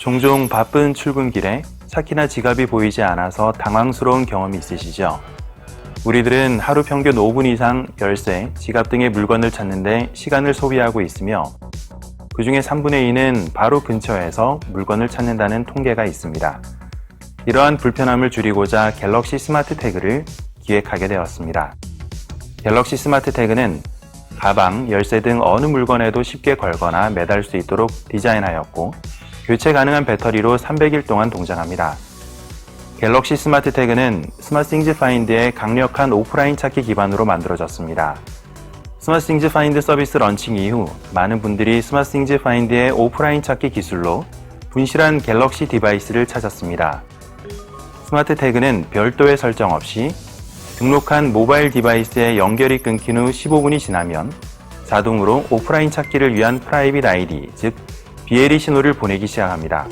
종종 바쁜 출근길에 차키나 지갑이 보이지 않아서 당황스러운 경험이 있으시죠? 우리들은 하루 평균 5분 이상 열쇠, 지갑 등의 물건을 찾는데 시간을 소비하고 있으며 그 중에 3분의 2는 바로 근처에서 물건을 찾는다는 통계가 있습니다. 이러한 불편함을 줄이고자 갤럭시 스마트 태그를 기획하게 되었습니다. 갤럭시 스마트 태그는 가방, 열쇠 등 어느 물건에도 쉽게 걸거나 매달 수 있도록 디자인하였고 교체 가능한 배터리로 300일 동안 동작합니다. 갤럭시 스마트 태그는 스마트싱즈 파인드의 강력한 오프라인 찾기 기반으로 만들어졌습니다. 스마트싱즈 파인드 서비스 런칭 이후 많은 분들이 스마트싱즈 파인드의 오프라인 찾기 기술로 분실한 갤럭시 디바이스를 찾았습니다. 스마트 태그는 별도의 설정 없이 등록한 모바일 디바이스에 연결이 끊긴 후 15분이 지나면 자동으로 오프라인 찾기를 위한 프라이빗 아이디, 즉 BLE 신호를 보내기 시작합니다.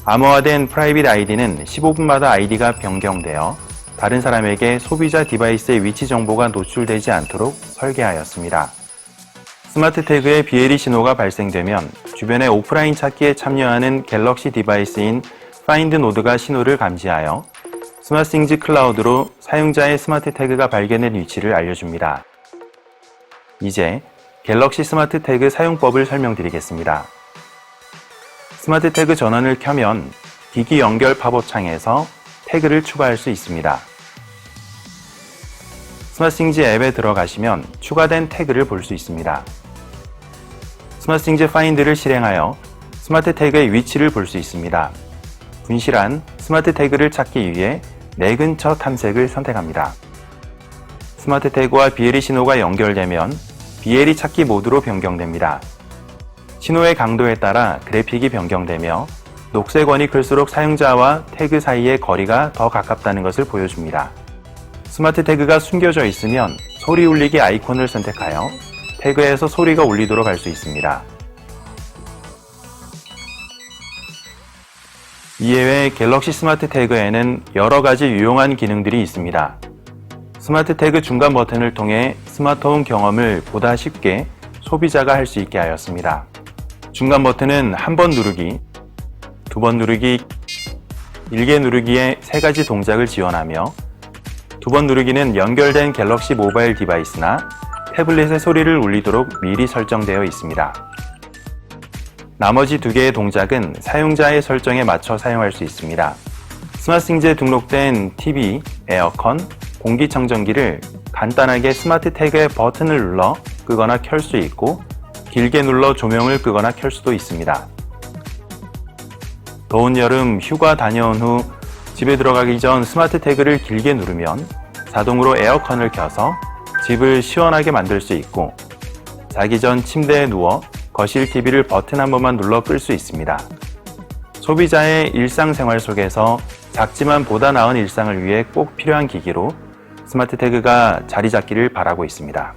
암호화된 프라이빗 아이디는 15분마다 아이디가 변경되어 다른 사람에게 소비자 디바이스의 위치 정보가 노출되지 않도록 설계하였습니다. 스마트 태그의 BLE 신호가 발생되면 주변의 오프라인 찾기에 참여하는 갤럭시 디바이스인 파인드 노드가 신호를 감지하여 스마트싱즈 클라우드로 사용자의 스마트 태그가 발견된 위치를 알려줍니다. 이제 갤럭시 스마트 태그 사용법을 설명드리겠습니다. 스마트 태그 전원을 켜면 기기 연결 팝업 창에서 태그를 추가할 수 있습니다. 스마트싱즈 앱에 들어가시면 추가된 태그를 볼 수 있습니다. 스마트싱즈 파인드를 실행하여 스마트 태그의 위치를 볼 수 있습니다. 분실한 스마트 태그를 찾기 위해 내 근처 탐색을 선택합니다. 스마트 태그와 BLE 신호가 연결되면 BLE 찾기 모드로 변경됩니다. 신호의 강도에 따라 그래픽이 변경되며 녹색 원이 클수록 사용자와 태그 사이의 거리가 더 가깝다는 것을 보여줍니다. 스마트 태그가 숨겨져 있으면 소리 울리기 아이콘을 선택하여 태그에서 소리가 울리도록 할 수 있습니다. 이외에 갤럭시 스마트 태그에는 여러 가지 유용한 기능들이 있습니다. 스마트 태그 중간 버튼을 통해 스마트홈 경험을 보다 쉽게 소비자가 할 수 있게 하였습니다. 중간 버튼은 한 번 누르기, 두 번 누르기, 길게 누르기의 세 가지 동작을 지원하며 두 번 누르기는 연결된 갤럭시 모바일 디바이스나 태블릿의 소리를 울리도록 미리 설정되어 있습니다. 나머지 두 개의 동작은 사용자의 설정에 맞춰 사용할 수 있습니다. 스마트싱즈에 등록된 TV, 에어컨, 공기청정기를 간단하게 스마트 태그의 버튼을 눌러 끄거나 켤 수 있고 길게 눌러 조명을 끄거나 켤 수도 있습니다. 더운 여름 휴가 다녀온 후 집에 들어가기 전 스마트 태그를 길게 누르면 자동으로 에어컨을 켜서 집을 시원하게 만들 수 있고 자기 전 침대에 누워 거실 TV를 버튼 한 번만 눌러 끌 수 있습니다. 소비자의 일상생활 속에서 작지만 보다 나은 일상을 위해 꼭 필요한 기기로 스마트 태그가 자리 잡기를 바라고 있습니다.